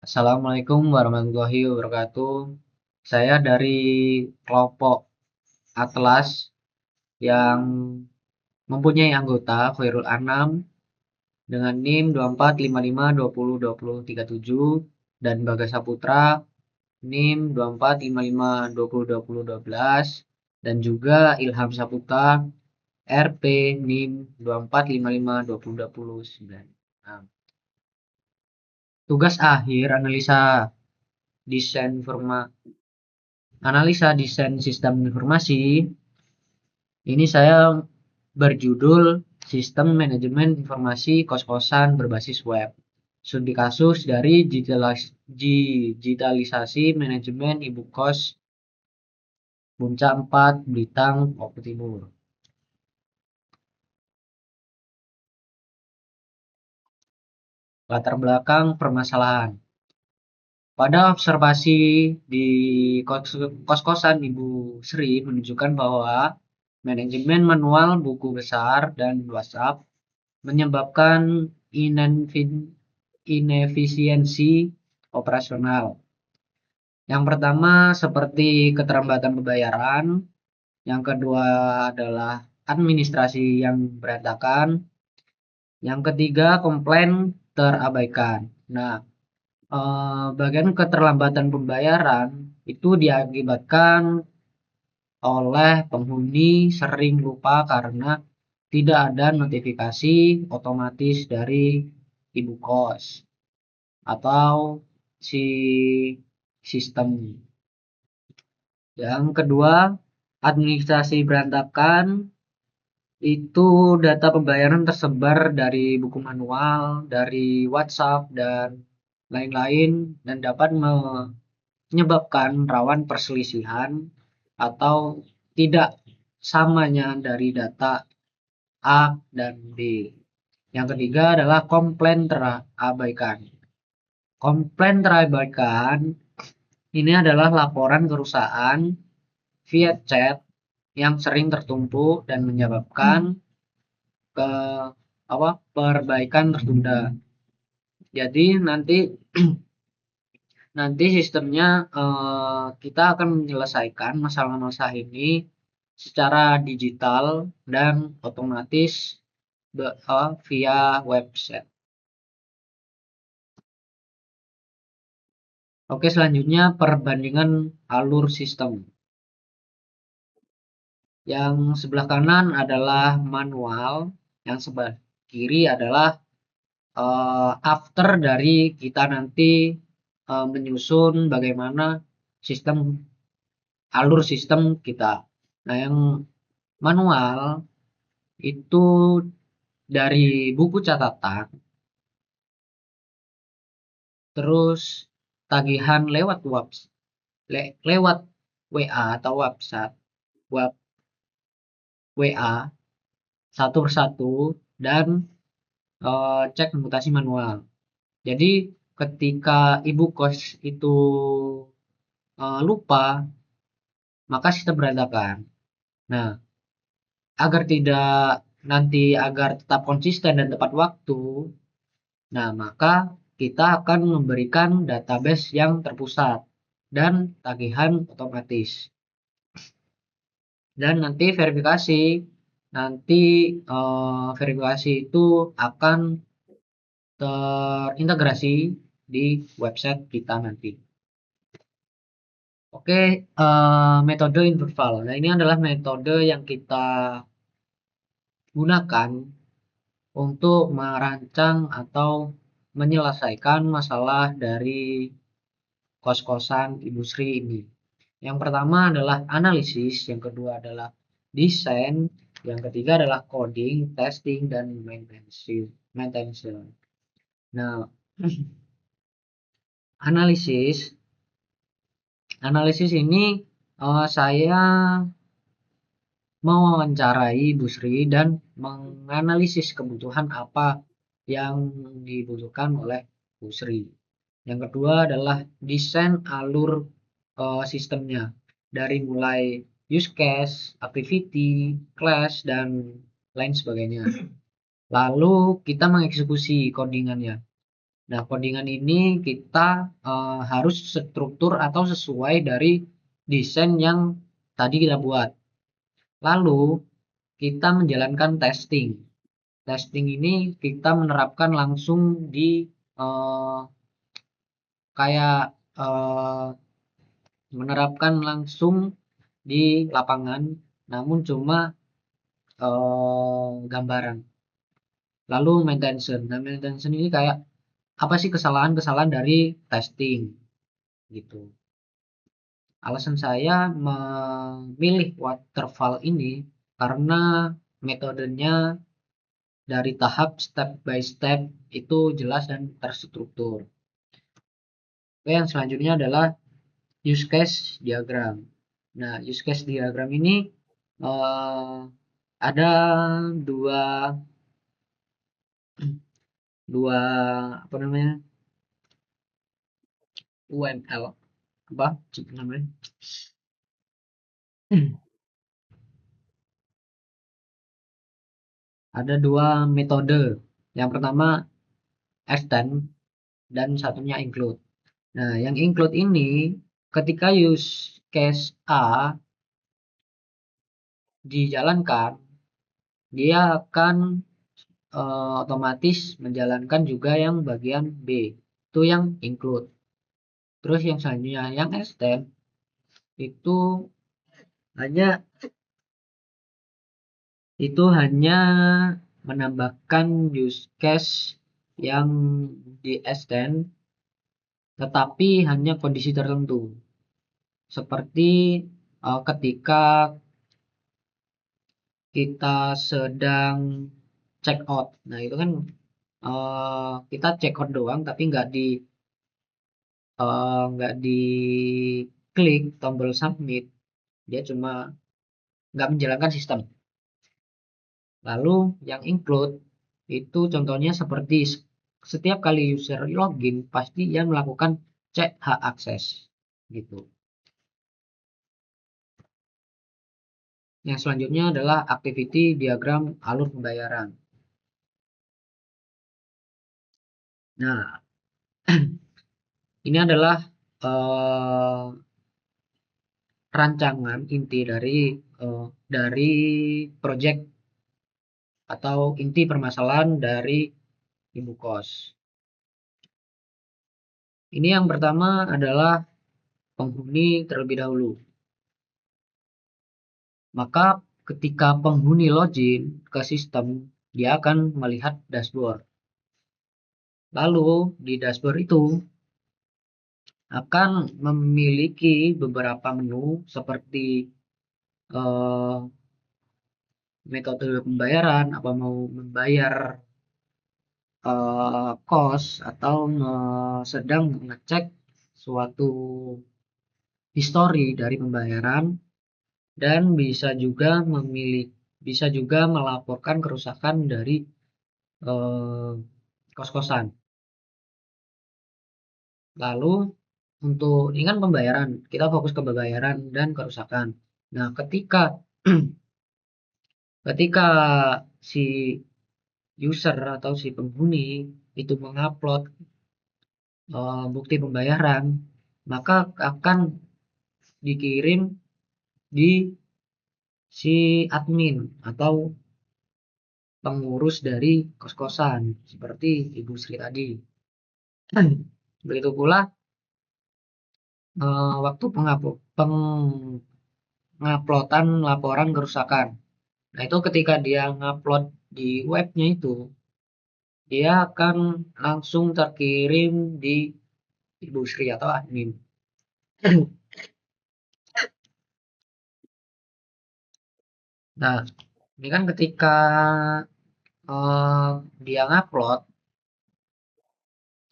Assalamualaikum warahmatullahi wabarakatuh. Saya dari kelompok Atlas yang mempunyai anggota Khairul Anam dengan NIM 2455202037 dan Bagas Saputra NIM 2455202012 dan juga Ilham Saputra RP NIM 24552029. Nah, tugas akhir analisa desain sistem informasi ini saya berjudul Sistem Manajemen Informasi Kos-kosan Berbasis Web. Studi kasus dari digitalisasi manajemen ibu kos Puncak 4 Blitar, Jawa Timur. Latar belakang permasalahan. Pada observasi di kos-kosan Ibu Sri menunjukkan bahwa manajemen manual buku besar dan WhatsApp menyebabkan inefisiensi operasional. Yang pertama seperti keterlambatan pembayaran, yang kedua adalah administrasi yang berantakan, yang ketiga komplain terabaikan. Nah, bagian keterlambatan pembayaran itu diakibatkan oleh penghuni sering lupa karena tidak ada notifikasi otomatis dari ibu kos atau si sistem. Yang kedua, administrasi berantakan itu data pembayaran tersebar dari buku manual, dari WhatsApp dan lain-lain dan dapat menyebabkan rawan perselisihan atau tidak samanya dari data A dan B. Yang ketiga adalah komplain terabaikan. Komplain terabaikan ini adalah laporan kerusakan via chat yang sering tertumpuk dan menyebabkan perbaikan tertunda. Jadi nanti sistemnya kita akan menyelesaikan masalah-masalah ini secara digital dan otomatis via website. Oke, selanjutnya perbandingan alur sistem. Yang sebelah kanan adalah manual, yang sebelah kiri adalah after dari kita nanti menyusun bagaimana alur sistem kita. Nah, yang manual itu dari buku catatan, terus tagihan lewat WA atau WhatsApp, WA satu persatu dan cek mutasi manual. Jadi ketika ibu kos itu lupa, maka sistem berantakan. Nah, agar tetap konsisten dan tepat waktu, nah maka kita akan memberikan database yang terpusat dan tagihan otomatis. Dan nanti verifikasi itu akan terintegrasi di website kita nanti. Oke, metode interval. Nah, ini adalah metode yang kita gunakan untuk merancang atau menyelesaikan masalah dari kos-kosan Ibu Sri ini. Yang pertama adalah analisis, yang kedua adalah desain, yang ketiga adalah coding, testing, dan maintenance. Nah, analisis ini saya mewawancarai Bu Sri dan menganalisis kebutuhan apa yang dibutuhkan oleh Bu Sri. Yang kedua adalah desain alur sistemnya dari mulai use case, activity, class, dan lain sebagainya. Lalu kita mengeksekusi codingannya. Nah, codingan ini kita harus struktur atau sesuai dari desain yang tadi kita buat. Lalu kita menjalankan testing. Testing ini kita menerapkan langsung di eh, kayak menerapkan langsung di lapangan, namun cuma gambaran. Lalu maintenance. Nah, maintenance ini kayak apa sih kesalahan-kesalahan dari testing gitu. Alasan saya memilih waterfall ini karena metodenya dari tahap step by step itu jelas dan terstruktur. Oke, yang selanjutnya adalah use case diagram. Nah, use case diagram ini eh, ada dua dua apa namanya UML apa namanya ada dua metode. Yang pertama extend dan satunya include. Nah, yang include ini ketika use case A dijalankan, dia akan otomatis menjalankan juga yang bagian B, itu yang include. Terus yang selanjutnya yang extend itu hanya menambahkan use case yang di extend tetapi hanya kondisi tertentu. Seperti ketika kita sedang check out. Nah, itu kan kita check out doang tapi nggak di klik tombol submit. Dia cuma nggak menjalankan sistem. Lalu yang include itu contohnya seperti setiap kali user login pasti dia melakukan cek hak akses gitu. Yang selanjutnya adalah activity diagram alur pembayaran. Nah, ini adalah rancangan inti dari project atau inti permasalahan dari ibu kos. Ini yang pertama adalah penghuni terlebih dahulu. Maka ketika penghuni login ke sistem, dia akan melihat dashboard. Lalu di dashboard itu akan memiliki beberapa menu seperti eh, metode pembayaran, apa mau membayar kos atau sedang mengecek suatu histori dari pembayaran dan bisa juga melaporkan kerusakan dari eh, kos-kosan. Lalu untuk ini kan pembayaran, kita fokus ke pembayaran dan kerusakan. Nah, ketika si user atau si penghuni itu mengupload bukti pembayaran, maka akan dikirim di si admin atau pengurus dari kos-kosan seperti Ibu Sri tadi. Begitu pula waktu penguploadan laporan kerusakan. Nah, itu ketika dia ngupload di webnya itu, dia akan langsung terkirim di Ibu Sri atau admin. Nah, ini kan ketika dia ngupload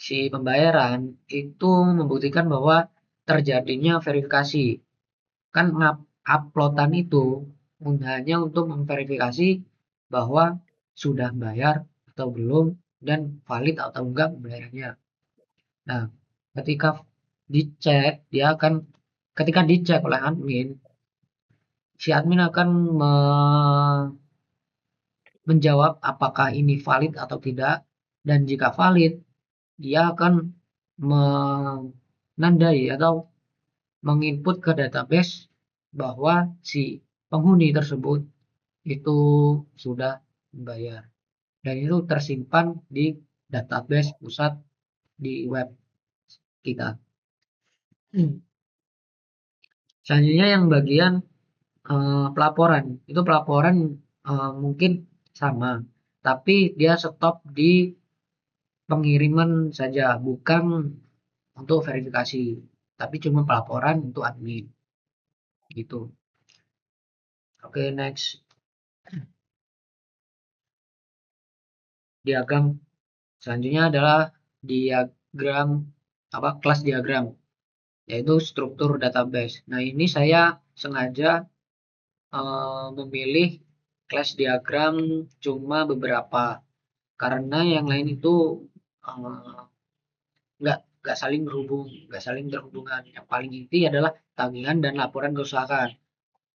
si pembayaran itu membuktikan bahwa terjadinya verifikasi. Kan uploadan itu hanya untuk memverifikasi bahwa sudah bayar atau belum dan valid atau enggak pembayarannya. Nah, ketika dicek, ketika dicek oleh admin, si admin akan menjawab apakah ini valid atau tidak, dan jika valid, dia akan menandai atau menginput ke database bahwa si penghuni tersebut itu sudah membayar, dan itu tersimpan di database pusat di web kita. Selanjutnya yang bagian pelaporan, itu pelaporan mungkin sama, tapi dia stop di pengiriman saja, bukan untuk verifikasi, tapi cuma pelaporan untuk admin gitu. Oke, next. Diagram selanjutnya adalah diagram kelas diagram, yaitu struktur database. Nah, ini saya sengaja memilih kelas diagram cuma beberapa, karena yang lain itu eh, nggak saling terhubungan. Yang paling inti adalah tagihan dan laporan kerusakan.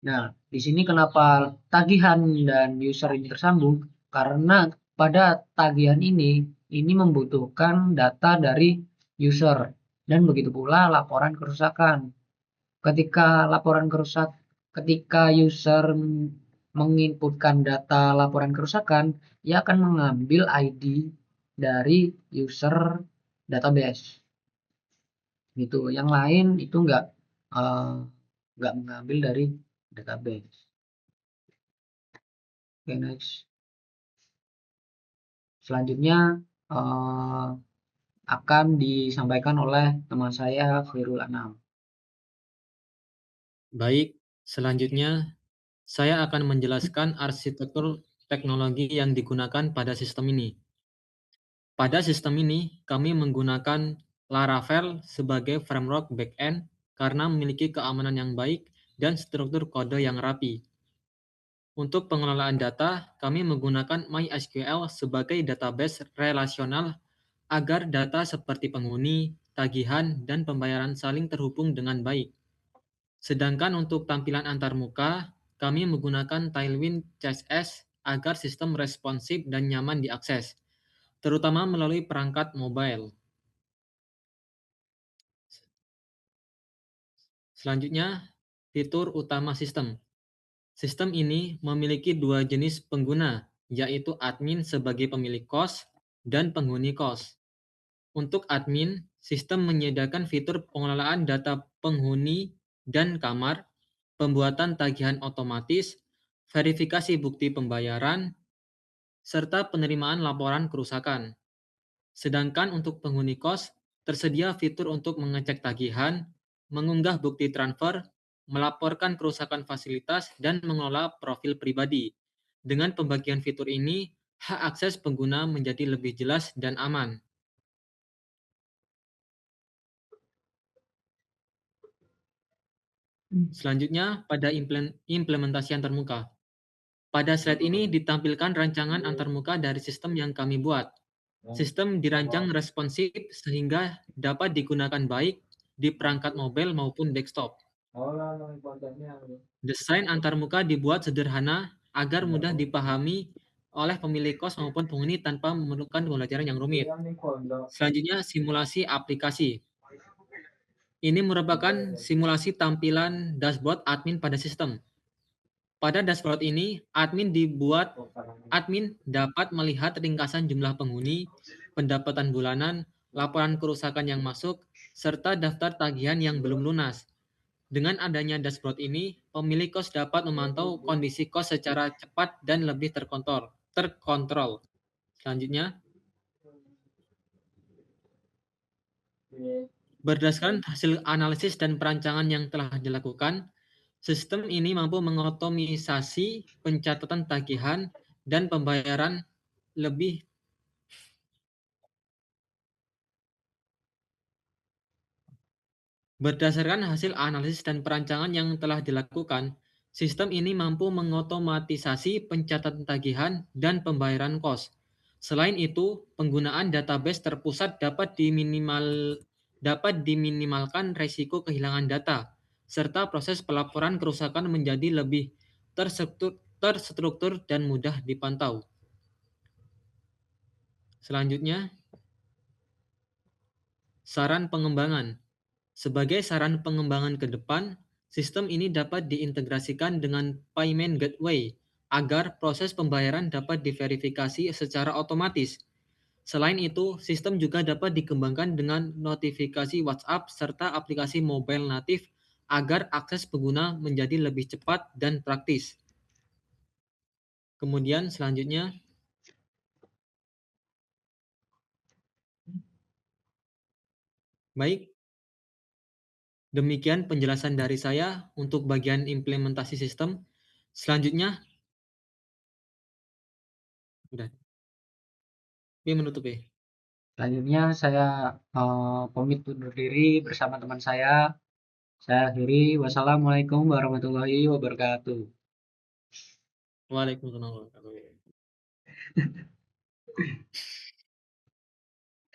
Nah, di sini kenapa tagihan dan user ini tersambung? Karena pada tagihan ini membutuhkan data dari user, dan begitu pula laporan kerusakan. Ketika laporan kerusak, ketika user menginputkan data laporan kerusakan, ia akan mengambil ID dari user database. Gitu. Yang lain itu eh, nggak mengambil dari database. Oke, next. Selanjutnya eh, akan disampaikan oleh teman saya Khairul Anam. Baik, selanjutnya saya akan menjelaskan arsitektur teknologi yang digunakan pada sistem ini. Pada sistem ini, kami menggunakan Laravel sebagai framework backend karena memiliki keamanan yang baik dan struktur kode yang rapi. Untuk pengelolaan data, kami menggunakan MySQL sebagai database relasional agar data seperti penghuni, tagihan, dan pembayaran saling terhubung dengan baik. Sedangkan untuk tampilan antarmuka, kami menggunakan Tailwind CSS agar sistem responsif dan nyaman diakses, terutama melalui perangkat mobile. Selanjutnya, fitur utama sistem. Sistem ini memiliki dua jenis pengguna, yaitu admin sebagai pemilik kos dan penghuni kos. Untuk admin, sistem menyediakan fitur pengelolaan data penghuni dan kamar, pembuatan tagihan otomatis, verifikasi bukti pembayaran, serta penerimaan laporan kerusakan. Sedangkan untuk penghuni kos, tersedia fitur untuk mengecek tagihan, mengunggah bukti transfer, melaporkan kerusakan fasilitas, dan mengelola profil pribadi. Dengan pembagian fitur ini, hak akses pengguna menjadi lebih jelas dan aman. Selanjutnya, pada implementasi antarmuka. Pada slide ini ditampilkan rancangan antarmuka dari sistem yang kami buat. Sistem dirancang responsif sehingga dapat digunakan baik di perangkat mobile maupun desktop. Desain antarmuka dibuat sederhana agar mudah dipahami oleh pemilik kos maupun penghuni tanpa memerlukan pembelajaran yang rumit. Selanjutnya, simulasi aplikasi. Ini merupakan simulasi tampilan dashboard admin pada sistem. Pada dashboard ini, admin dapat melihat ringkasan jumlah penghuni, pendapatan bulanan, laporan kerusakan yang masuk, serta daftar tagihan yang belum lunas. Dengan adanya dashboard ini, pemilik kos dapat memantau kondisi kos secara cepat dan lebih terkontrol. Selanjutnya, berdasarkan hasil analisis dan perancangan yang telah dilakukan, sistem ini mampu mengotomisasi pencatatan tagihan dan pembayaran lebih. Berdasarkan hasil analisis dan perancangan yang telah dilakukan, sistem ini mampu mengotomatisasi pencatatan tagihan dan pembayaran kos. Selain itu, penggunaan database terpusat dapat diminimalkan risiko kehilangan data, serta proses pelaporan kerusakan menjadi lebih terstruktur dan mudah dipantau. Selanjutnya, Saran pengembangan. Sebagai saran pengembangan ke depan, sistem ini dapat diintegrasikan dengan payment gateway agar proses pembayaran dapat diverifikasi secara otomatis. Selain itu, sistem juga dapat dikembangkan dengan notifikasi WhatsApp serta aplikasi mobile natif agar akses pengguna menjadi lebih cepat dan praktis. Kemudian selanjutnya, baik, demikian penjelasan dari saya untuk bagian implementasi sistem. Selanjutnya, udah, ini menutup ya. Selanjutnya saya pamit undur diri bersama teman saya. Saya akhiri. Wassalamualaikum warahmatullahi wabarakatuh. Waalaikumsalam warahmatullahi wabarakatuh.